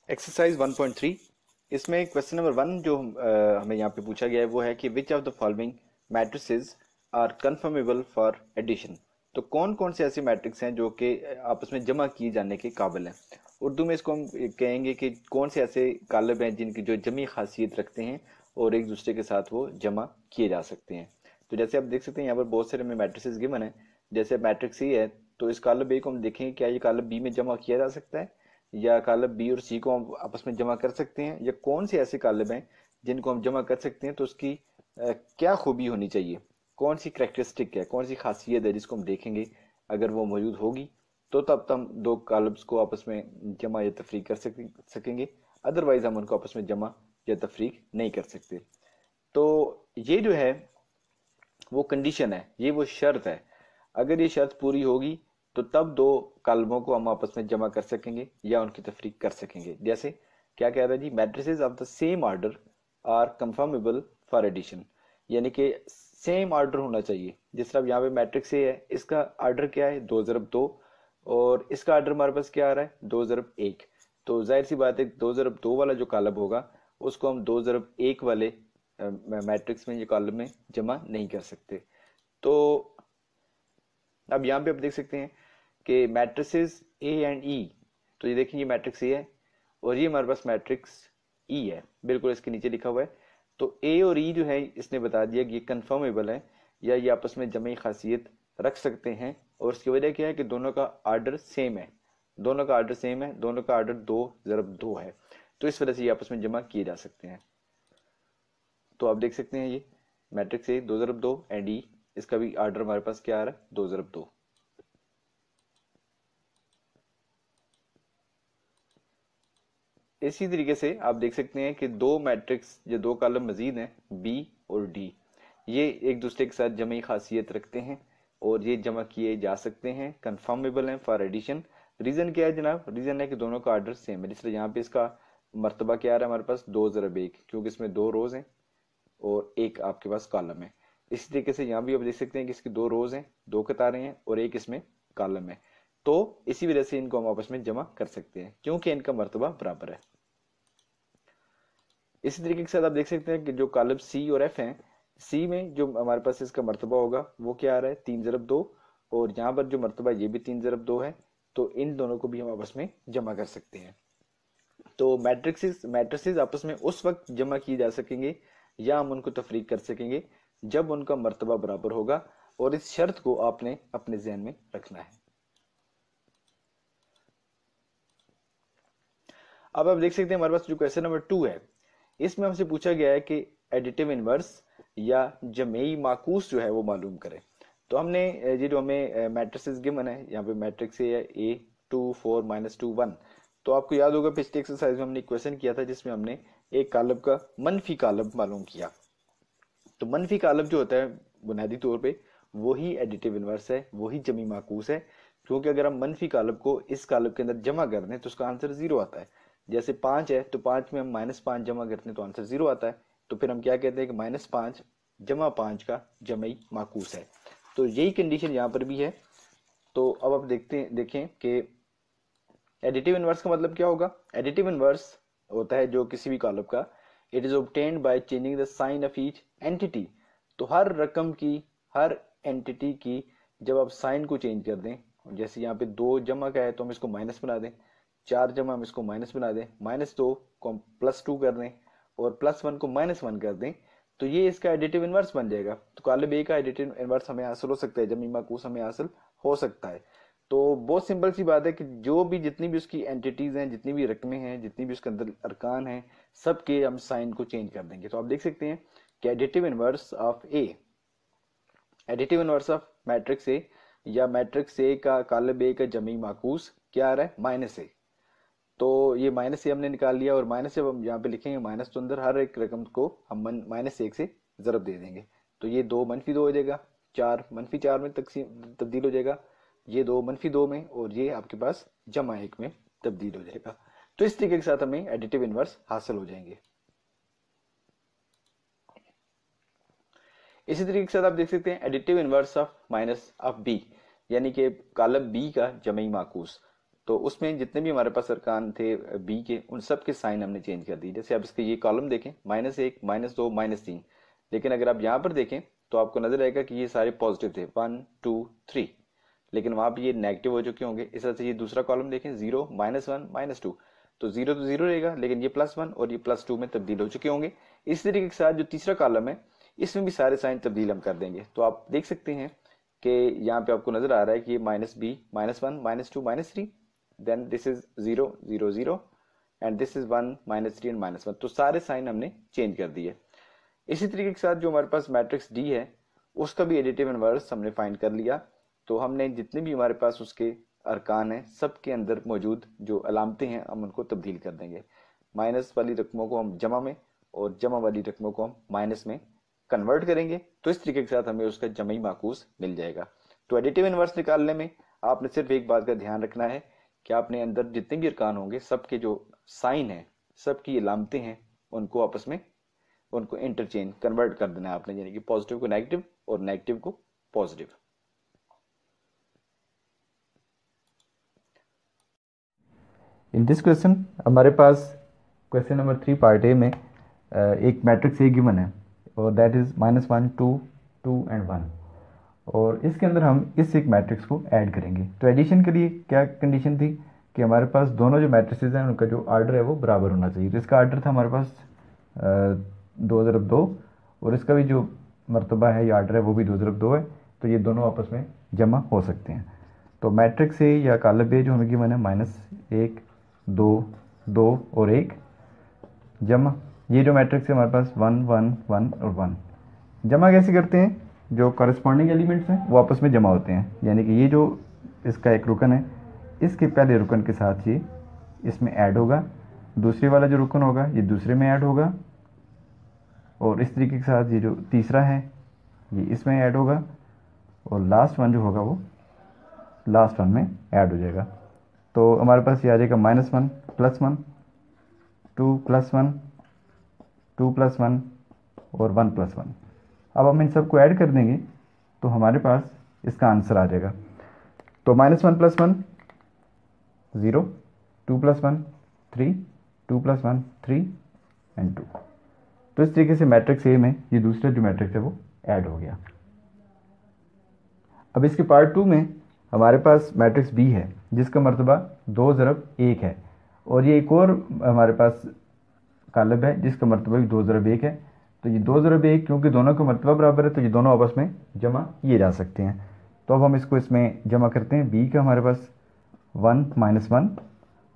Exercise 1.3 इसमें question number 1 जो हमें यहाँ पे पूछा गया है वो है कि which of the following matrices are conformable for addition. तो कौन कौन से ऐसे मैट्रिक्स हैं जो कि आपस में जमा किए जाने के काबिल हैं। उर्दू में इसको हम कहेंगे कि कौन से ऐसे कालब हैं जिनकी जो जमी खासियत रखते हैं और एक दूसरे के साथ वो जमा किए जा सकते हैं। तो जैसे आप देख सकते हैं यहाँ पर बहुत सारे हमें मैट्रिसेस गिवन है। जैसे मैट्रिक्स ए है तो इस कालब ए को हम देखेंगे क्या ये कालब बी में जमा किया जा सकता है, या कालब बी और सी को हम आपस में जमा कर सकते हैं, या कौन से ऐसे कालब हैं जिनको हम जमा कर सकते हैं। तो उसकी क्या खूबी होनी चाहिए, कौन सी करेक्टरिस्टिक है, कौन सी खासियत है जिसको हम देखेंगे अगर वो मौजूद होगी तो तब हम दो कालब्स को आपस में जमा या तफरीक कर सकेंगे। अदरवाइज हम उनको आपस में जमा या तफरीक नहीं कर सकते। तो ये जो है वो कंडीशन है, ये वो शर्त है। अगर ये शर्त पूरी होगी तो तब दो कॉलमों को हम आपस में जमा कर सकेंगे या उनकी तफरीक कर सकेंगे। जैसे क्या कह रहा है जी, matrices of the same order are conformable for addition, यानी कि सेम आर्डर होना चाहिए। जिस तरह यहाँ पे मैट्रिक्स ए है, इसका आर्डर क्या है 2 ज़रब 2, और इसका आर्डर हमारे पास क्या आ रहा है 2 ज़रब 1। तो जाहिर सी बात है 2 ज़रब 2 वाला जो कॉलम होगा उसको हम 2 ज़रब 1 वाले मैट्रिक्स में, ये कॉलम में जमा नहीं कर सकते। तो अब यहाँ पे आप देख सकते हैं कि मैट्रिसेस ए एंड ई, तो ये देखिए ये मैट्रिक्स ए है और ये हमारे पास मैट्रिक्स ई है, बिल्कुल इसके नीचे लिखा हुआ है। तो ए और ई जो है इसने बता दिया कि ये कन्फर्मेबल है या ये आपस में जमी खासियत रख सकते हैं। और उसकी वजह क्या है कि दोनों का आर्डर सेम है, दोनों का आर्डर सेम है, दोनों का आर्डर 2 ज़रब 2 है। तो इस वजह से ये आपस में जमा किए जा सकते हैं। तो आप देख सकते हैं ये मैट्रिक्स ए 2 ज़रब 2 एंड ई, इसका भी आर्डर हमारे पास क्या आ रहा है 2 ज़रब 2। इसी तरीके से आप देख सकते हैं कि दो मैट्रिक्स या दो कॉलम मजीद हैं बी और डी, ये एक दूसरे के साथ जमी खासियत रखते हैं और ये जमा किए जा सकते हैं, कंफर्मेबल हैं फॉर एडिशन। रीजन क्या है जनाब, रीजन है कि दोनों का आर्डर सेम है। जिससे यहाँ पे इसका मर्तबा क्या आ रहा है हमारे पास 2 ज़रब 1, क्योंकि इसमें 2 रोज हैं और एक आपके पास कॉलम है। इसी तरीके से यहाँ भी आप देख सकते हैं कि इसकी 2 रोज हैं, 2 कतारें हैं और एक इसमें कॉलम है। तो इसी वजह से इनको हम आपस में जमा कर सकते हैं क्योंकि इनका मर्तबा बराबर है। इसी तरीके के साथ आप देख सकते हैं कि जो कॉलम सी और एफ हैं, सी में जो हमारे पास इसका मर्तबा होगा वो क्या आ रहा है 3 ज़रब 2, और यहाँ पर जो मर्तबा ये भी 3 ज़रब 2 है। तो इन दोनों को भी हम आपस में जमा कर सकते हैं। तो मैट्रिक्स मैट्रिसेस आपस में उस वक्त जमा किए जा सकेंगे या हम उनको तफरीक कर सकेंगे जब उनका मर्तबा बराबर होगा, और इस शर्त को आपने अपने जहन में रखना है। अब आप देख सकते हैं हमारे पास जो क्वेश्चन नंबर 2 है, इसमें हमसे पूछा गया है कि एडिटिव इनवर्स या जमेई माकूस जो है वो मालूम करें। तो हमने ये जो हमें मैट्रिसेस गिवन है, यहाँ पे मैट्रिक्स ए 2 4 -2 1। तो आपको याद होगा पिछले एक्सरसाइज में हमने क्वेश्चन किया था जिसमें हमने एक कालब का मनफी कालब मालूम किया। तो मनफी कालब जो होता है बुनियादी तौर पे वही एडिटिव इनवर्स है, वही जमी माकूस है। क्योंकि अगर हम मनफी कालब को इस कालब के अंदर जमा कर दें तो उसका आंसर 0 आता है। जैसे 5 है तो 5 में हम -5 जमा करते हैं तो आंसर 0 आता है। तो फिर हम क्या कहते हैं कि -5 जमा 5 का जमई माकूस है। तो यही कंडीशन यहाँ पर भी है। तो अब आप देखें कि एडिटिव इनवर्स का मतलब क्या होगा। एडिटिव इनवर्स होता है जो किसी भी कॉलम का, it is obtained by changing the sign of each entity. तो हर रकम की, हर एंटिटी की जब आप साइन को चेंज कर दें, जैसे यहाँ पे 2 जमा का है तो हम इसको माइनस बना दें, 4 जमा हम इसको माइनस बना दें, -2 को हम +2 कर दें और +1 को -1 कर दें, तो ये इसका एडिटिव इनवर्स बन जाएगा। तो कॉलम ए का एडिटिव इनवर्स हमें हासिल हो सकता है, जमी माकूस हमें हासिल हो सकता है। तो बहुत सिंपल सी बात है कि जो भी जितनी भी उसकी एंटिटीज हैं, जितनी भी रकमें हैं, जितनी भी उसके अंदर अरकान हैं, सबके हम साइन को चेंज कर देंगे। तो आप देख सकते हैं कि additive inverse of A, additive inverse of matrix A या मैट्रिक्स ए का कॉलम ए का जमी माकूस क्या आ रहा है -a। तो ये -a हमने निकाल लिया और माइनस जब हम यहाँ पे लिखेंगे माइनस तो अंदर हर एक रकम को हम -1 से जरब दे देंगे। तो ये 2 -2 हो जाएगा, 4 -4 में तब्दील हो जाएगा, ये 2 -2 में, और ये आपके पास जमा 1 में तब्दील हो जाएगा। तो इस तरीके के साथ हमें एडिटिव इनवर्स हासिल हो जाएंगे। इसी तरीके के साथ आप देख सकते हैं additive inverse of minus of b, यानी कि कॉलम बी का जमई माकूस। तो उसमें जितने भी हमारे पास अरकान थे बी के, उन सब के साइन हमने चेंज कर दिए। जैसे आप इसके ये कॉलम देखें, -1, -2, -3, लेकिन अगर आप यहाँ पर देखें तो आपको नजर आएगा कि ये सारे पॉजिटिव थे, 1 2 3, लेकिन वहां पर ये नेगेटिव हो चुके होंगे। इस तरह से ये दूसरा कॉलम देखें, 0 -1 -2, तो 0 तो 0 रहेगा, लेकिन ये +1 और ये +2 में तब्दील हो चुके होंगे। इस तरीके के साथ जो तीसरा कॉलम है इसमें भी सारे साइन तब्दील हम कर देंगे। तो आप देख सकते हैं कि यहाँ पे आपको नजर आ रहा है कि -b, -1 -2 -3, then this is 0 0 0 and this is 1 -3 and -1। तो सारे साइन हमने चेंज कर दिए। इसी तरीके के साथ जो हमारे पास मैट्रिक्स डी है उसका भी एडिटिव इनवर्स हमने फाइंड कर लिया। तो हमने जितने भी हमारे पास उसके अरकान हैं सबके अंदर मौजूद जो अलामतें हैं हम उनको तब्दील कर देंगे। माइनस वाली रकमों को हम जमा में और जमा वाली रकमों को हम माइनस में कन्वर्ट करेंगे। तो इस तरीके के साथ हमें उसका जमई माकूस मिल जाएगा। तो एडिटिव इनवर्स निकालने में आपने सिर्फ एक बात का ध्यान रखना है कि आपने अंदर जितने भी अरकान होंगे सबके जो साइन है, सबकी अलामतें हैं, उनको आपस में उनको इंटरचेंज कन्वर्ट कर देना है आपने, यानी कि पॉजिटिव को नेगेटिव और नेगेटिव को पॉजिटिव। इन दिस क्वेश्चन हमारे पास क्वेश्चन नंबर 3 पार्ट ए में एक मैट्रिक्स ए गिवन है और दैट इज -1 2 2 एंड 1, और इसके अंदर हम इस एक मैट्रिक्स को ऐड करेंगे। तो एडिशन के लिए क्या कंडीशन थी कि हमारे पास दोनों जो मैट्रिसेस हैं उनका जो आर्डर है वो बराबर होना चाहिए। तो इसका आर्डर था हमारे पास 2 और इसका भी जो मर्तबा है या आर्डर है वो भी 2 है। तो ये दोनों आपस में जमा हो सकते हैं। तो मैट्रिक्स ए या कॉलम ए जो हमें गिवन है -1 2 2 और 1 जमा ये जो मैट्रिक्स है हमारे पास 1 1 1 और 1। जमा कैसे करते हैं? जो कॉरेस्पॉन्डिंग एलिमेंट्स हैं वो आपस में जमा होते हैं, यानी कि ये जो इसका एक रुकन है इसके पहले रुकन के साथ ये इसमें ऐड होगा, दूसरे वाला जो रुकन होगा ये दूसरे में ऐड होगा, और इस तरीके के साथ ये जो तीसरा है ये इसमें ऐड होगा, और लास्ट वन जो होगा वो लास्ट वन में ऐड हो जाएगा। तो हमारे पास ये आ जाएगा -1 +1 2 +1 2 +1 और 1 +1। अब हम इन सबको ऐड कर देंगे तो हमारे पास इसका आंसर आ जाएगा। तो -1 +1 0 2 +1 3 2 +1 3 एंड 2। तो इस तरीके से मैट्रिक्स ए में ये दूसरा जो मैट्रिक्स है वो ऐड हो गया। अब इसके पार्ट 2 में हमारे पास मैट्रिक्स बी है जिसका मर्तबा 2 ज़रब 1 है, और ये एक और हमारे पास कॉलम है जिसका मर्तबा भी 2 ज़रब 1 है। तो ये 2 ज़रब 1 क्योंकि दोनों का मर्तबा बराबर है तो ये दोनों आपस में जमा किए जा सकते हैं। तो अब हम इसको इसमें जमा करते हैं। बी का हमारे पास 1 -1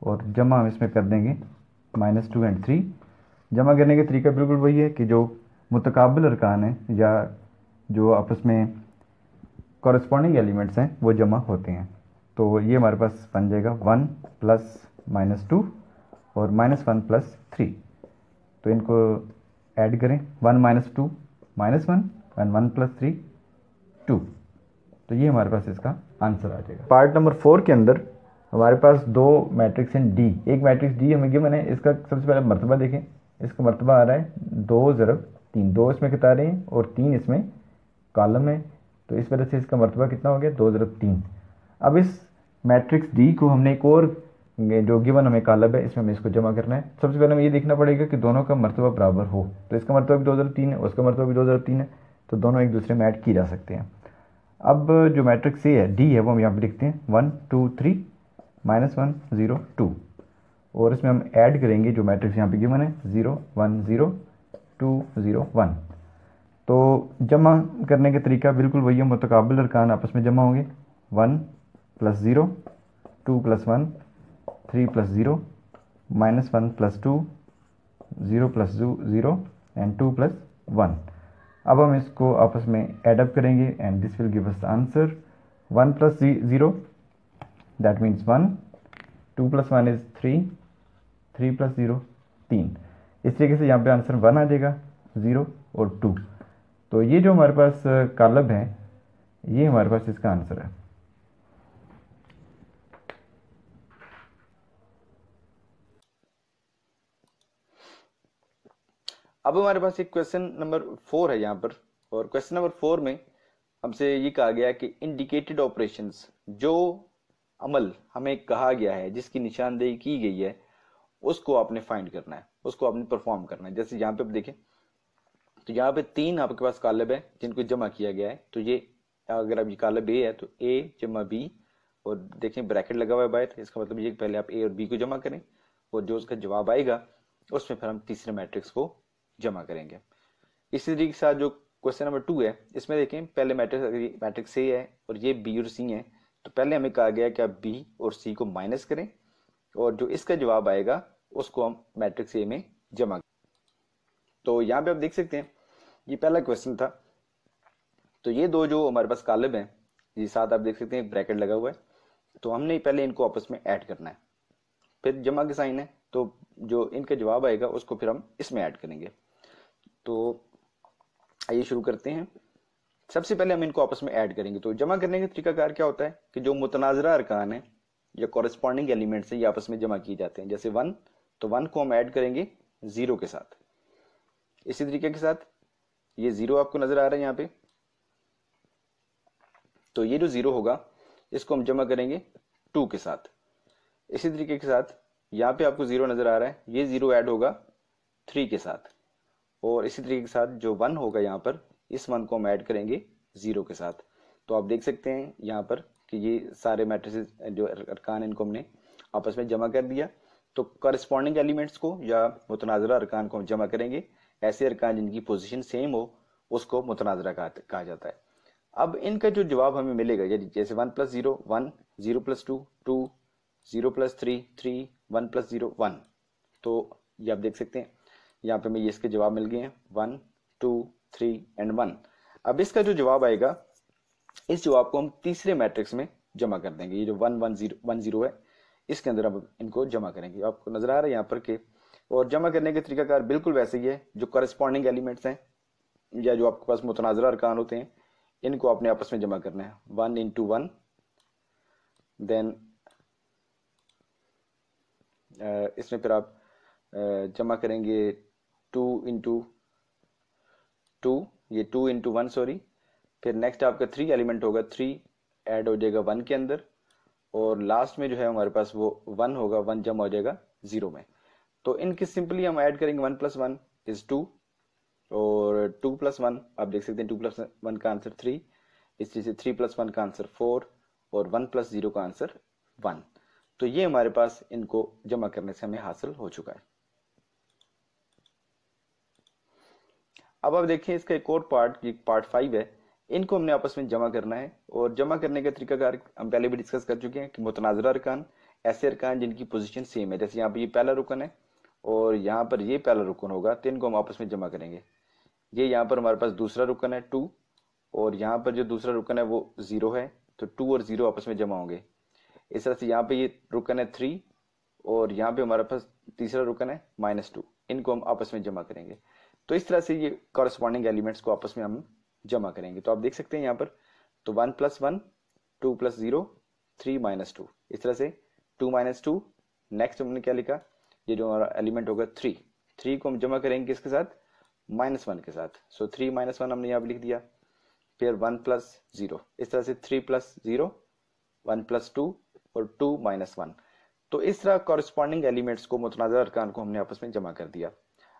और जमा हम इसमें कर देंगे -2 एंड 3। जमा करने का तरीका बिल्कुल वही है कि जो मुतकाबिल अरकान हैं या जो आपस में कॉरेस्पॉन्डिंग एलिमेंट्स हैं वो जमा होते हैं। तो ये हमारे पास बन जाएगा 1 + -2 और -1 + 3। तो इनको ऐड करें, 1 - 2 -1 एंड 1 + 3 2। तो ये हमारे पास इसका आंसर आ जाएगा। पार्ट नंबर 4 के अंदर हमारे पास दो मैट्रिक्स हैं डी। एक मैट्रिक्स डी हमें गिवन है, इसका सबसे पहले मर्तबा देखें। इसका मर्तबा आ रहा है 2 ज़रब 3, 2 इसमें कितारें हैं और 3 इसमें कॉलम है। तो इस वजह से इसका मर्तबा कितना हो गया 2 ज़रब 3। अब इस मैट्रिक्स डी को हमने एक और जो गिवन हमें कॉलम है इसमें हमें इसको जमा करना है। सबसे पहले हमें ये देखना पड़ेगा कि दोनों का मर्तबा बराबर हो। तो इसका मर्तबा भी 2 ज़रब 3 है, उसका मर्तबा भी 2 ज़रब 3 है, तो दोनों एक दूसरे में ऐड किए जा सकते हैं। अब जो मैट्रिक्स ए है डी है वो हम यहाँ पे लिखते हैं 1 2 3 -1 0 2, और इसमें हम ऐड करेंगे जो मैट्रिक्स यहाँ पे गिवन है 0 1 0 2 0 1। तो जमा करने का तरीका बिल्कुल वही है, मुतकाबिल अरकान आपस में जमा होंगे। 1 + 0 2 + 1 3 + 0 -1 + 2 0 + 0 एंड 2 + 1। अब हम इसको आपस में ऐड अप करेंगे and this will give us the answer 1 + 0 that means 1, 2 + 1 is 3, 3 + 0 3। इस तरीके से यहाँ पे आंसर 1 आ जाएगा, 0 और 2। तो ये जो हमारे पास कॉलम है ये हमारे पास इसका आंसर है। अब हमारे पास एक क्वेश्चन नंबर 4 है यहाँ पर, और क्वेश्चन नंबर 4 में हमसे ये कहा गया कि इंडिकेटेड ऑपरेशंस जो अमल हमें कहा गया है, जिसकी निशानदेही की गई है, उसको आपने फाइंड करना है, उसको आपने परफॉर्म करना है। जैसे यहाँ पे आप देखें तो यहाँ पे 3 आपके पास कालब है जिनको जमा किया गया है। तो ये अगर अब ये कालब ए है तो ए जमा बी, और देखें ब्रैकेट लगा हुआ है बाहर, इसका मतलब ये पहले आप ए और बी को जमा करें और जो उसका जवाब आएगा उसमें फिर हम तीसरे मैट्रिक्स को जमा करेंगे। इसी तरीके के साथ जो क्वेश्चन नंबर 2 है, इसमें देखें पहले मैट्रिक्स ए है और ये बी और सी है, तो पहले हमें कहा गया कि आप बी और सी को माइनस करें और जो इसका जवाब आएगा उसको हम मैट्रिक्स ए में जमा करें। तो यहाँ पे आप देख सकते हैं ये पहला क्वेश्चन था। तो ये दो जो हमारे पास कॉलम है, ये साथ आप देख सकते हैं एक ब्रैकेट लगा हुआ है, तो हमने पहले इनको आपस में ऐड करना है, फिर जमा के साइन है, तो जो इनका जवाब आएगा उसको फिर हम इसमें ऐड करेंगे। तो आइए शुरू करते हैं। सबसे पहले हम इनको आपस में ऐड करेंगे। तो जमा करने का तरीकाकार क्या होता है कि जो मुतनाजरा अरकान है या कॉरेस्पॉन्डिंग एलिमेंट्स है ये आपस में जमा किए जाते हैं। जैसे 1, तो 1 को हम ऐड करेंगे 0 के साथ। इसी तरीके के साथ ये 0 आपको नजर आ रहा है यहाँ पे, तो ये जो 0 होगा इसको हम जमा करेंगे 2 के साथ। इसी तरीके के साथ यहाँ पे आपको 0 नजर आ रहा है, ये 0 ऐड होगा 3 के साथ। और इसी तरीके के साथ जो 1 होगा यहाँ पर, इस 1 को हम ऐड करेंगे 0 के साथ। तो आप देख सकते हैं यहाँ पर कि ये सारे मैट्रिसेस जो अरकान इनको हमने आपस में जमा कर दिया। तो करस्पॉन्डिंग एलिमेंट्स को या मुतनाजरा अरकान को हम जमा करेंगे। ऐसे अरकान जिनकी पोजीशन सेम हो उसको मुतनाजरा कहा जाता है। अब इनका जो जवाब हमें मिलेगा, यदि जैसे 1 + 0 1, 0 + 2 2, 0 + 3 3, 1 + 0 1। तो ये आप देख सकते हैं यहाँ पे हमें ये इसके जवाब मिल गए हैं 1 2 3 एंड 1। अब इसका जो जवाब आएगा, इस जवाब को हम तीसरे मैट्रिक्स में जमा कर देंगे। ये जो 1 1 0 1 0 है, इसके अंदर अब इनको जमा करेंगे। आपको नजर आ रहा है यहाँ पर के, और जमा करने का तरीकाकार बिल्कुल वैसे ही है। जो करस्पॉन्डिंग एलिमेंट्स हैं या जो आपके पास मुतनाजरा अरकान होते हैं, इनको अपने आपस में जमा करना है। 1 × 1, देन इसमें फिर आप जमा करेंगे 2 × 2, ये 2 × 1 सॉरी। फिर नेक्स्ट आपका 3 एलिमेंट होगा, 3 ऐड हो जाएगा 1 के अंदर, और लास्ट में जो है हमारे पास वो 1 होगा, 1 जमा हो जाएगा 0 में। तो इनकी सिंपली हम ऐड करेंगे 1 + 1 = 2, और 2 + 1 आप देख सकते हैं 2 + 1 का आंसर 3, इस चीज से 3 + 1 का आंसर 4, और 1 + 0 का आंसर 1। तो ये हमारे पास इनको जमा करने से हमें हासिल हो चुका है। अब आप देखिए इसका एक और पार्ट 5 है, इनको हमने आपस में जमा करना है। और जमा करने का तरीकाकार हम पहले भी डिस्कस कर चुके हैं कि मुतनाजरा अरकान, ऐसे अरकान जिनकी पोजीशन सेम है, जैसे यहाँ पे ये पहला रुकन है और यहाँ पर ये पहला रुकन होगा, तो इनको हम आपस में जमा करेंगे। ये यहाँ पर हमारे पास दूसरा रुकन है 2, और यहाँ पर जो दूसरा रुकन है वो 0 है, तो 2 और 0 आपस में जमा होंगे। इस तरह से यहाँ पे ये रुकन है 3, और यहाँ पे हमारे पास तीसरा रुकन है -2, इनको हम आपस में जमा करेंगे। तो इस तरह से ये कॉरेस्पॉन्डिंग एलिमेंट्स को आपस में हम जमा करेंगे। तो आप देख सकते हैं यहाँ पर, तो 1 + 1, 2 + 0, 3 - 2, इस तरह से 2 - 2। नेक्स्ट हमने क्या लिखा, ये जो हमारा एलिमेंट होगा 3 को हम जमा करेंगे किसके साथ, -1 के साथ। सो 3 - 1 हमने यहाँ पर लिख दिया। फिर 1 + 0, इस तरह से 3 + 0, 1 + 2 और 2 - 1। तो इस तरह कॉरेस्पॉन्डिंग एलिमेंट्स को, मुतनाज़िर अरकान को हमने आपस में जमा कर दिया।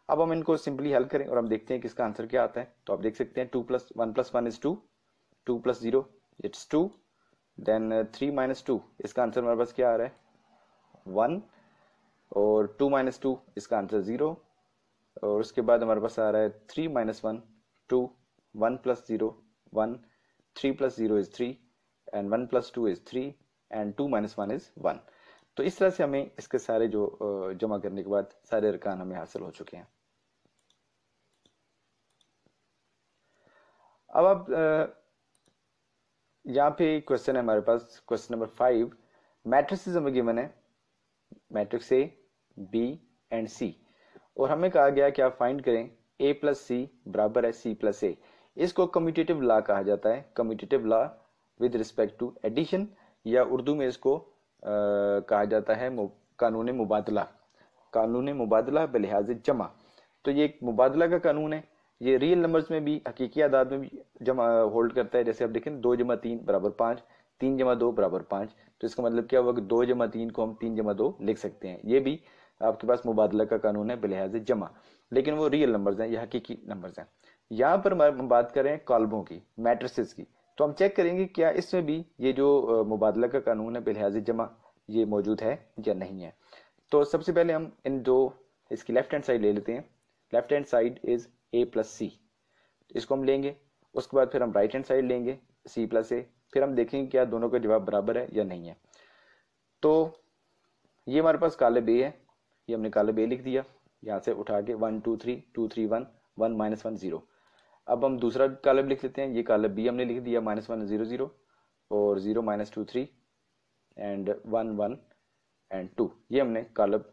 अब हम इनको सिंपली हल करें और हम देखते हैं कि इसका आंसर क्या आता है। तो आप देख सकते हैं 1 + 1 = 2, 2 + 0 इट्स 2, देन 3 - 2, इसका आंसर हमारे पास क्या आ रहा है 1, और 2 - 2 इसका आंसर 0, और उसके बाद हमारे पास आ रहा है 3 - 1 2, 1 + 0 1, 3 + 0 is 3, and 1 + 2 is 3, and 2 - 1 is 1। तो इस तरह से हमें इसके सारे जो जमा करने के बाद सारे अरकान हमें हासिल हो चुके हैं। अब आप यहाँ पे क्वेश्चन है हमारे पास, क्वेश्चन नंबर 5। मैट्रिसेस हमें गिवन है, मैट्रिक्स ए, बी एंड सी, और हमें कहा गया कि आप फाइंड करें a + c = c + a। इसको कम्यूटेटिव लॉ कहा जाता है, commutative law with respect to addition, या उर्दू में इसको कहा जाता है कानून मुबादला, कानून मुबादला बलिहाज जमा। तो ये एक मुबादला का कानून है, ये रियल नंबर्स में भी, हकीकी आदाद में भी जमा होल्ड करता है। जैसे आप देखें 2 + 3 = 5, 3 जमा 2 बराबर 5। तो इसका मतलब क्या हुआ कि 2 जमा 3 को हम 3 जमा 2 लिख सकते हैं। ये भी आपके पास मुबादला का कानून है बिलिहाज जमा, लेकिन वो रियल नंबर्स हैं, ये हकीकी नंबर्स हैं। यहाँ पर हम बात करें कॉलमों की, मैट्रिसेस की, तो हम चेक करेंगे क्या इसमें भी ये जो मुबादला का कानून है बिलिहाज जमा ये मौजूद है या नहीं है। तो सबसे पहले हम इन दो इसकी लेफ्ट हैंड साइड ले लेते हैं। Left hand side is a plus c, इसको हम लेंगे। उसके बाद फिर हम राइट हैंड साइड लेंगे c प्लस ए, फिर हम देखेंगे क्या दोनों का जवाब बराबर है या नहीं है। तो ये हमारे पास कॉलम ए है, ये हमने कॉलम ए लिख दिया यहाँ से उठा के 1 2 3 2 3 1 1 माइनस 1 0। अब हम दूसरा कॉलम लिख लेते हैं, ये कॉलम बी हमने लिख दिया -1 0 0 और 0 -2 3 एंड 1 1 एंड 2। ये हमने कॉलम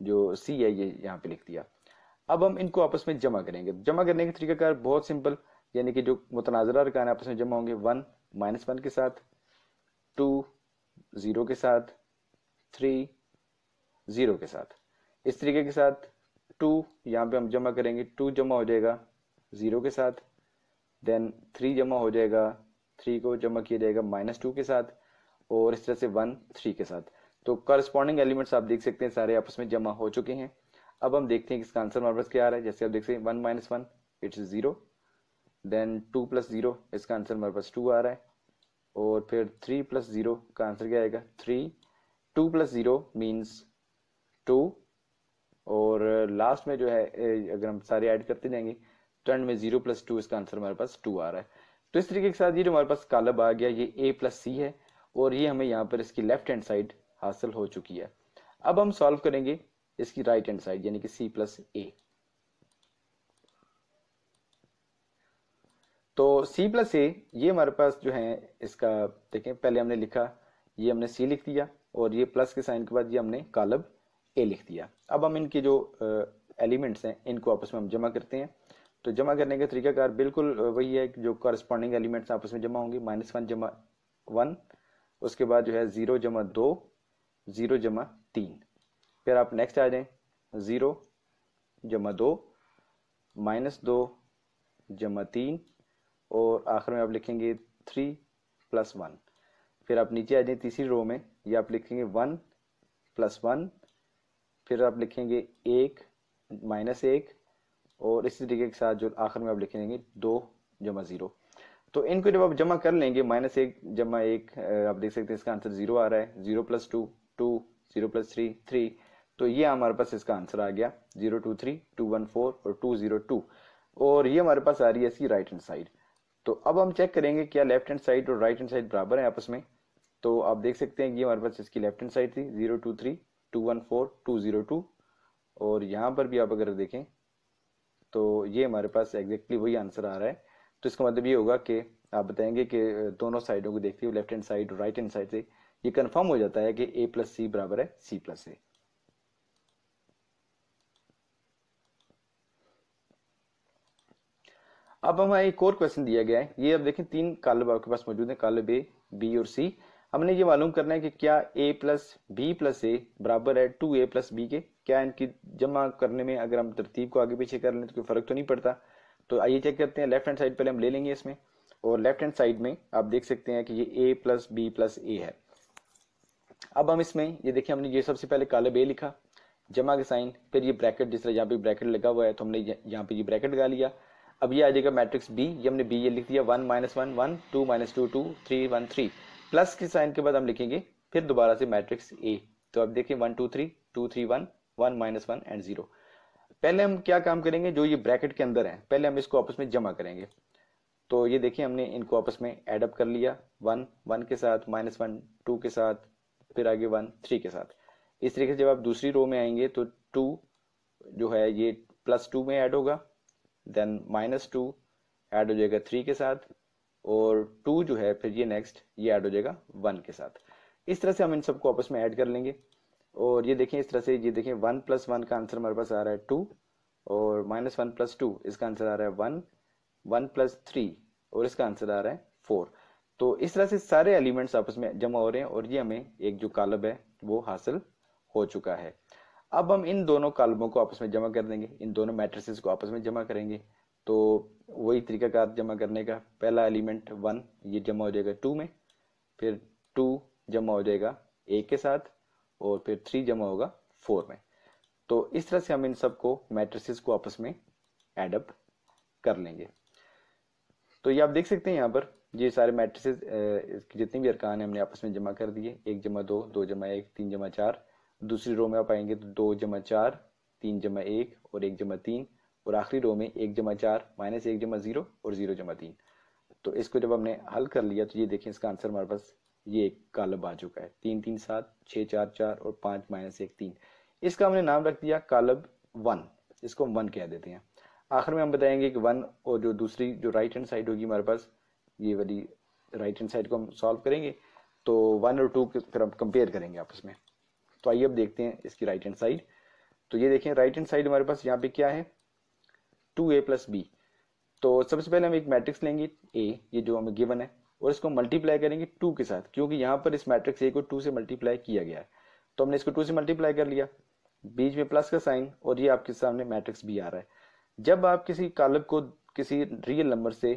जो सी है ये यहाँ पे लिख दिया। अब हम इनको आपस में जमा करेंगे। जमा करने का तरीकाकार बहुत सिंपल, यानी कि जो मुतनाज़रा अरकान आपस में जमा होंगे 1 -1 के साथ, 2 0 के साथ, 3 0 के साथ। इस तरीके के साथ 2 यहाँ पे हम जमा करेंगे, 2 जमा हो जाएगा 0 के साथ, देन 3 जमा हो जाएगा, 3 को जमा किया जाएगा -2 के साथ, और इस तरह से 1 3 के साथ। तो करस्पॉन्डिंग एलिमेंट्स आप देख सकते हैं सारे आपस में जमा हो चुके हैं। अब हम देखते हैं कि इसका आंसर हमारे पास क्या आ रहा है। जैसे आप देख सकते हैं 1 - 1 इट्स 0, देन 2 + 0 इसका आंसर हमारे पास 2 आ रहा है, और फिर 3 + 0 का आंसर क्या आएगा 3, 2 + 0 मीन्स 2, और लास्ट में जो है अगर हम सारे ऐड करते जाएंगे तो एंड में 0 + 2 इसका आंसर हमारे पास 2 आ रहा है। तो इस तरीके के साथ ये जो हमारे पास कॉलम आ गया ये a + c है, और ये हमें यहाँ पर इसकी लेफ्ट हैंड साइड हासिल हो चुकी है। अब हम सॉल्व करेंगे इसकी राइट हैंड साइड यानी कि c + a। तो c + a ये हमारे पास जो है इसका देखें, पहले हमने लिखा ये हमने c लिख दिया, और ये प्लस के साइन के बाद ये हमने कॉलम a लिख दिया। अब हम इनके जो एलिमेंट्स हैं इनको आपस में हम जमा करते हैं। तो जमा करने का तरीकाकार बिल्कुल वही है कि जो करस्पॉन्डिंग एलिमेंट्स आपस में जमा होंगे, -1 जमा 1, उसके बाद जो है 0 जमा 2 0 जमा 3, फिर आप नेक्स्ट आ जाएं 0 जमा 2 -2 जमा 3, और आखिर में आप लिखेंगे 3 + 1। फिर आप नीचे आ जाएं तीसरी रो में, ये आप लिखेंगे 1 + 1, फिर आप लिखेंगे 1 -1, और इसी तरीके के साथ जो आखिर में आप लिखेंगे 2 जमा 0। तो इनको जब आप जमा कर लेंगे -1 जमा 1 आप देख सकते हैं इसका आंसर 0 आ रहा है, 0 + 2 2, 0 + 3 3। तो ये हमारे पास इसका आंसर आ गया 0 2 3 2 1 4 और 2 0 2, और ये हमारे पास आ रही है इसकी राइट हैंड साइड। तो अब हम चेक करेंगे क्या लेफ्ट हैंड साइड और राइट हैंड साइड बराबर है आपस में। तो आप देख सकते हैं ये हमारे पास इसकी लेफ्ट हैंड साइड थी 0 2 3 2 1 4 2 0 2, और यहाँ पर भी आप अगर देखें तो ये हमारे पास एग्जैक्टली वही आंसर आ रहा है। तो इसका मतलब ये होगा कि आप बताएंगे कि दोनों साइडों को देखते हुए लेफ्ट हैंड साइड और राइट हैंड साइड से ये कंफर्म हो जाता है कि a + c बराबर है c + a। अब हमें एक और क्वेश्चन दिया गया है, ये अब देखें 3 कॉलम आपके पास मौजूद है, कॉलम a b और c। हमने ये मालूम करना है कि क्या a + b + a बराबर है 2a + b के। क्या इनकी जमा करने में अगर हम तरतीब को आगे पीछे कर लें तो कोई फर्क तो नहीं पड़ता। तो आइए चेक करते हैं। लेफ्ट हैंड साइड पहले हम ले लेंगे इसमें, और लेफ्ट हैंड साइड में आप देख सकते हैं कि ये a + b + a है। अब हम इसमें ये देखिए हमने ये सबसे पहले कॉलम a लिखा, जमा के साइन, फिर ये ब्रैकेट, जिस तरह यहाँ पे ब्रैकेट लगा हुआ है तो हमने यहाँ पे ये ब्रैकेट लगा लिया। अब ये आ जाएगा मैट्रिक्स बी, ये हमने बी ये लिख दिया 1 - 1 1 2 - 2 2 3 1 3, प्लस के साइन के बाद हम लिखेंगे फिर दोबारा से मैट्रिक्स ए। तो अब देखिए 1 2 3 2 3 1 1 -1 एंड 0। पहले हम क्या काम करेंगे, जो ये ब्रैकेट के अंदर है पहले हम इसको आपस में जमा करेंगे। तो ये देखिए हमने इनको आपस में एड अप कर लिया, 1 1 के साथ, -1 2 के साथ, फिर आगे 1 3 के साथ। इस तरीके से जब आप दूसरी रो में आएंगे तो 2 जो है ये +2 में ऐड होगा, देन -2 ऐड हो जाएगा 3 के साथ, और 2 जो है फिर ये नेक्स्ट ये ऐड हो जाएगा 1 के साथ। इस तरह से हम इन सबको आपस में ऐड कर लेंगे, और ये देखें इस तरह से, ये देखें 1 + 1 का आंसर हमारे पास आ रहा है 2, और -1 + 2 इसका आंसर आ रहा है 1, 1 + 3 और इसका आंसर आ रहा है 4। तो इस तरह से सारे एलिमेंट्स आपस में जमा हो रहे हैं, और ये हमें एक जो कॉलम है वो हासिल हो चुका है। अब हम इन दोनों कॉलमों को आपस में जमा कर देंगे, इन दोनों मैट्रिसेस को आपस में जमा करेंगे। तो वही तरीकाकार जमा करने का, पहला एलिमेंट 1 ये जमा हो जाएगा 2 में, फिर 2 जमा हो जाएगा 1 के साथ, और फिर 3 जमा होगा 4 में। तो इस तरह से हम इन सबको मैट्रिसेस को आपस में एडअप कर लेंगे। तो ये आप देख सकते हैं यहाँ पर ये सारे मैट्रिसेस इसकी जितनी भी अरकान है हमने आपस में जमा कर दिए। 1 जमा 2, 2 जमा 1, 3 जमा 4। दूसरी रो में आप आएंगे तो 2 जमा 4, 3 जमा 1 और 1 जमा 3, और आखिरी रो में 1 जमा 4 माइनस 1 जमा 0 और 0 जमा 3। तो इसको जब हमने हल कर लिया तो ये देखें इसका आंसर हमारे पास ये एक कॉलम आ चुका है। 3 3 7, 6 4 4 और 5 माइनस 1 3। इसका हमने नाम रख दिया कॉलम 1, इसको हम 1 कह देते हैं। आखिर में हम बताएंगे कि 1 और जो दूसरी जो राइट हैंड साइड होगी हमारे पास, ये वाली राइट हैंड साइड को हम सॉल्व करेंगे तो 1 और 2 फिर हम कंपेयर करेंगे आपस में। तो आइए अब देखते हैं इसकी राइट हैंड साइड। तो ये देखें राइट हैंड साइड हमारे पास यहाँ पे क्या है, 2a प्लस बी। तो सबसे पहले हम एक मैट्रिक्स लेंगे a, ये जो हमें गिवन है, और इसको मल्टीप्लाई करेंगे 2 के साथ, क्योंकि यहाँ पर इस मैट्रिक्स a को 2 से मल्टीप्लाई किया गया है। तो हमने इसको 2 से मल्टीप्लाई कर लिया, बीच में प्लस का साइन, और ये आपके सामने मैट्रिक्स b आ रहा है। जब आप किसी कॉलम को किसी रियल नंबर से,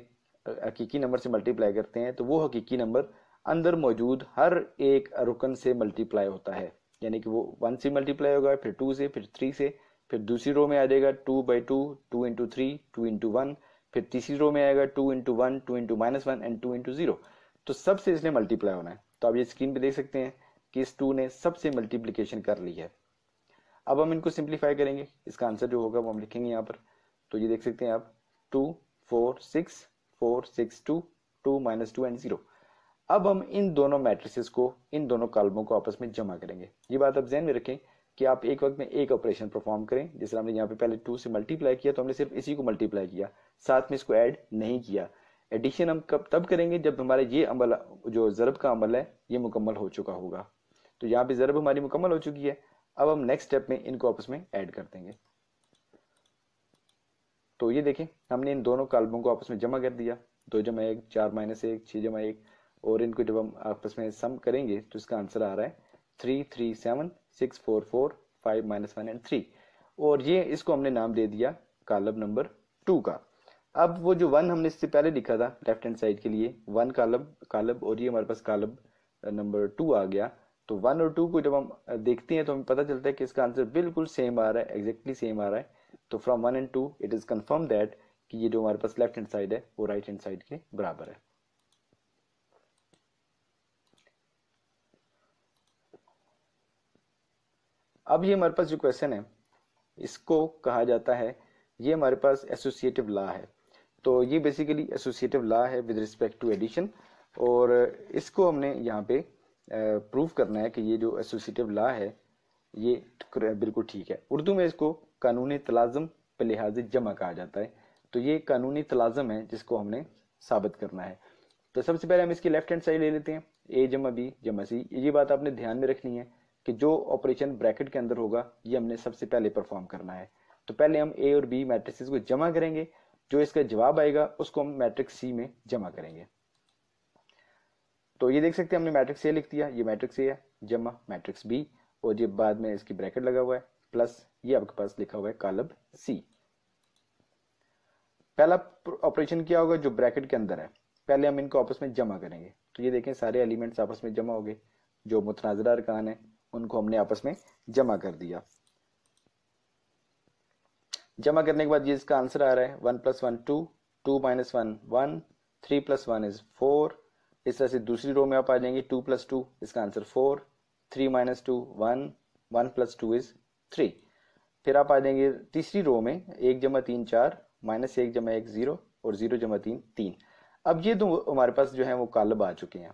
हकीकी नंबर से मल्टीप्लाई करते हैं तो वो हकीकी नंबर अंदर मौजूद हर एक रुकन से मल्टीप्लाई होता है। यानी कि वो 1 से मल्टीप्लाई होगा, फिर 2 से, फिर 3 से, फिर दूसरी रो में आ जाएगा 2/2, 2 इंटू 3, 2 इंटू 1, फिर तीसरी रो में आएगा 2 इंटू 1, 2 इंटू -1 एंड 2 इंटू 0। तो सबसे इसने मल्टीप्लाई होना है। तो आप ये स्क्रीन पे देख सकते हैं कि इस 2 ने सबसे मल्टीप्लीकेशन कर ली है। अब हम इनको सिंप्लीफाई करेंगे, इसका आंसर जो होगा वो हम लिखेंगे यहाँ पर। तो ये देख सकते हैं आप 2 4 6 4 6 2 2 माइनस 2 एंड 0। अब हम इन दोनों मैट्रिसेस को, इन दोनों कॉलमों को आपस में जमा करेंगे। ये बात आप ध्यान में रखें कि आप एक वक्त में एक ऑपरेशन परफॉर्म करें। जैसे हमने यहाँ पे पहले 2 से मल्टीप्लाई किया तो हमने सिर्फ इसी को मल्टीप्लाई किया, साथ में इसको ऐड नहीं किया। एडिशन हम कब तब करेंगे जब हमारा ये अमल, जो ज़रब का अमल है, ये मुकम्मल हो चुका होगा। तो यहाँ पे ज़रब हमारी मुकम्मल हो चुकी है। अब हम नेक्स्ट स्टेप में इनको आपस में ऐड कर देंगे। तो ये देखें हमने इन दोनों कॉलमों को आपस में जमा कर दिया, 2 जमा 1, 4 माइनस 1, 6 जमा 1, और इनको जब हम आपस में सम करेंगे तो इसका आंसर आ रहा है 3 3 7 6 4 4 5 माइनस 1 एंड 3। और ये इसको हमने नाम दे दिया कॉलम नंबर 2 का। अब वो जो 1 हमने इससे पहले लिखा था लेफ्ट हैंड साइड के लिए 1 कॉलम, और ये हमारे पास कॉलम नंबर 2 आ गया। तो 1 और 2 को जब हम देखते हैं तो हमें पता चलता है कि इसका आंसर बिल्कुल सेम आ रहा है, एग्जैक्टली सेम आ रहा है। तो from 1 and 2 it is confirm that कि ये जो हमारे पास लेफ्ट हैंड साइड है वो राइट हैंड साइड के बराबर है। अब ये हमारे पास जो क्वेश्चन है इसको कहा जाता है, ये हमारे पास एसोसिएटिव लॉ है। तो ये बेसिकली एसोसिएटिव लॉ है विद रिस्पेक्ट टू एडिशन, और इसको हमने यहाँ पे प्रूव करना है कि ये जो एसोसिएटिव लॉ है ये बिल्कुल ठीक है। उर्दू में इसको कानूनी तलाज़म पे लिहाज जमा कहा जाता है। तो ये कानूनी तलाज़म है जिसको हमने साबित करना है। तो सबसे पहले हम इसकी लेफ्ट हैंड साइड ले लेते हैं, a जमा बी जमा सी। ये बात आपने ध्यान में रखनी है कि जो ऑपरेशन ब्रैकेट के अंदर होगा ये हमने सबसे पहले परफॉर्म करना है। तो पहले हम a और b मैट्रिक्स को जमा करेंगे, जो इसका जवाब आएगा उसको हम मैट्रिक्स सी में जमा करेंगे। तो ये देख सकते हैं हमने मैट्रिक्स ए लिख दिया, ये मैट्रिक्स ए है, जमा मैट्रिक्स बी, और ये बाद में इसकी ब्रैकेट लगा हुआ है, प्लस ये आपके पास लिखा हुआ है कॉलम सी। पहला ऑपरेशन क्या होगा, जो ब्रैकेट के अंदर है पहले हम इनको आपस में जमा करेंगे। तो ये देखें सारे एलिमेंट्स आपस में जमा हो गए, जो मुतनाज़िरा अरकान है उनको हमने आपस में जमा कर दिया। जमा करने के बाद ये इसका आंसर आ रहा है 1 + 1 2, 2 - 1 1, 3 + 1 इज 4। इस तरह से दूसरी रो में आप आ जाएंगे 2 + 2, इसका आंसर 4, 3 - 2 1, 1 + 2 इज 3। फिर आप आ जाएंगे तीसरी रो में 1 जमा 3 4, -1 जमा 1 0, और 0 जमा 3 3। अब ये दो हमारे पास जो है वो कॉलम आ चुके हैं।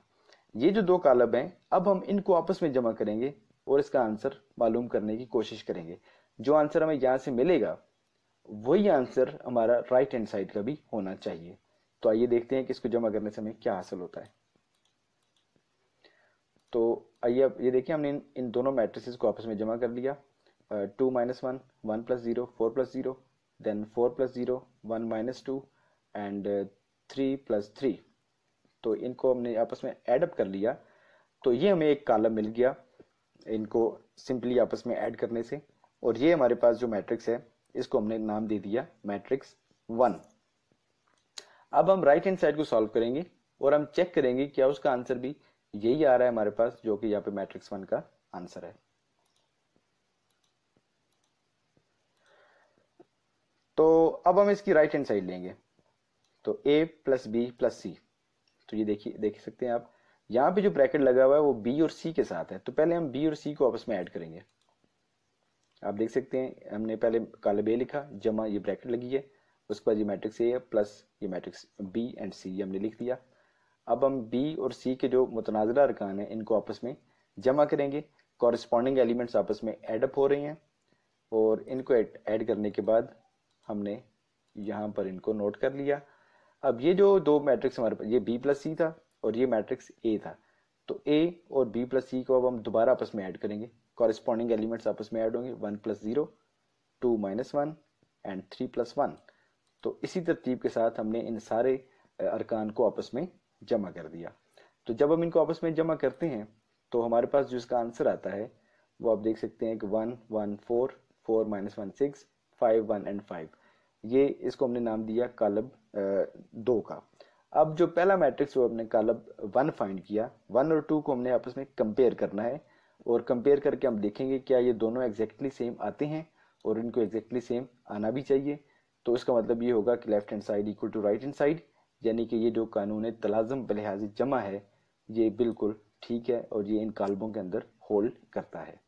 ये जो दो कॉलम हैं अब हम इनको आपस में जमा करेंगे और इसका आंसर मालूम करने की कोशिश करेंगे। जो आंसर हमें यहाँ से मिलेगा वही आंसर हमारा राइट हैंड साइड का भी होना चाहिए। तो आइए देखते हैं कि इसको जमा करने से हमें क्या हासिल होता है। तो आइए अब ये देखिए हमने इन दोनों मैट्रिसेस को आपस में जमा कर लिया। 2 - 1 1 + 0 4 + 0, देन 4 + 0 1 - 2 एंड 3 + 3। तो इनको हमने आपस में ऐड कर लिया तो ये हमें एक कॉलम मिल गया इनको सिंपली आपस में ऐड करने से। और ये हमारे पास जो मैट्रिक्स है इसको हमने नाम दे दिया मैट्रिक्स 1। अब हम राइट हैंड साइड को सॉल्व करेंगे और हम चेक करेंगे क्या उसका आंसर भी यही आ रहा है हमारे पास, जो कि यहाँ पे मैट्रिक्स 1 का आंसर है। तो अब हम इसकी राइट हैंड साइड लेंगे, तो a प्लस बी प्लस सी। तो ये देखिए, देख सकते हैं आप, यहाँ पे जो ब्रैकेट लगा हुआ है वो b और c के साथ है, तो पहले हम b और c को आपस में ऐड करेंगे। आप देख सकते हैं हमने पहले कॉलम ए लिखा, जमा ये ब्रैकेट लगी है, उसके बाद ये मैट्रिक्स ए है प्लस ये मैट्रिक्स बी एंड सी, ये हमने लिख दिया। अब हम बी और सी के जो मुतनाज़िला अरकान हैं इनको आपस में जमा करेंगे। कॉरस्पॉन्डिंग एलिमेंट्स आपस में ऐड अप हो रहे हैं, और इनको ऐड करने के बाद हमने यहाँ पर इनको नोट कर लिया। अब ये जो दो मैट्रिक्स हमारे पास, ये बी प्लस सी था और ये मैट्रिक्स ए था, तो ए और बी प्लस सी को अब हम दोबारा आपस में ऐड करेंगे। कॉरस्पॉन्डिंग एलिमेंट्स आपस में ऐड होंगे, 1 प्लस 0, 2 माइनस 1 एंड 3 प्लस 1। तो इसी तरतीब के साथ हमने इन सारे अरकान को आपस में जमा कर दिया। तो जब हम इनको आपस में जमा करते हैं तो हमारे पास जो इसका आंसर आता है वो आप देख सकते हैं कि 1 1 4, 4 माइनस 1 6, 5 1 एंड 5। ये इसको हमने नाम दिया कॉलम 2 का। अब जो पहला मैट्रिक्स वो हमने कॉलम 1 फाइंड किया, 1 और 2 को हमने आपस में कंपेयर करना है, और कंपेयर करके हम देखेंगे क्या ये दोनों एग्जैक्टली सेम आते हैं, और इनको एग्जैक्टली सेम आना भी चाहिए। तो इसका मतलब ये होगा कि left hand side equal to right hand side, यानी कि ये जो कानून तलाज़ुम बलिहाज जमा है ये बिल्कुल ठीक है और ये इन कालमों के अंदर होल्ड करता है।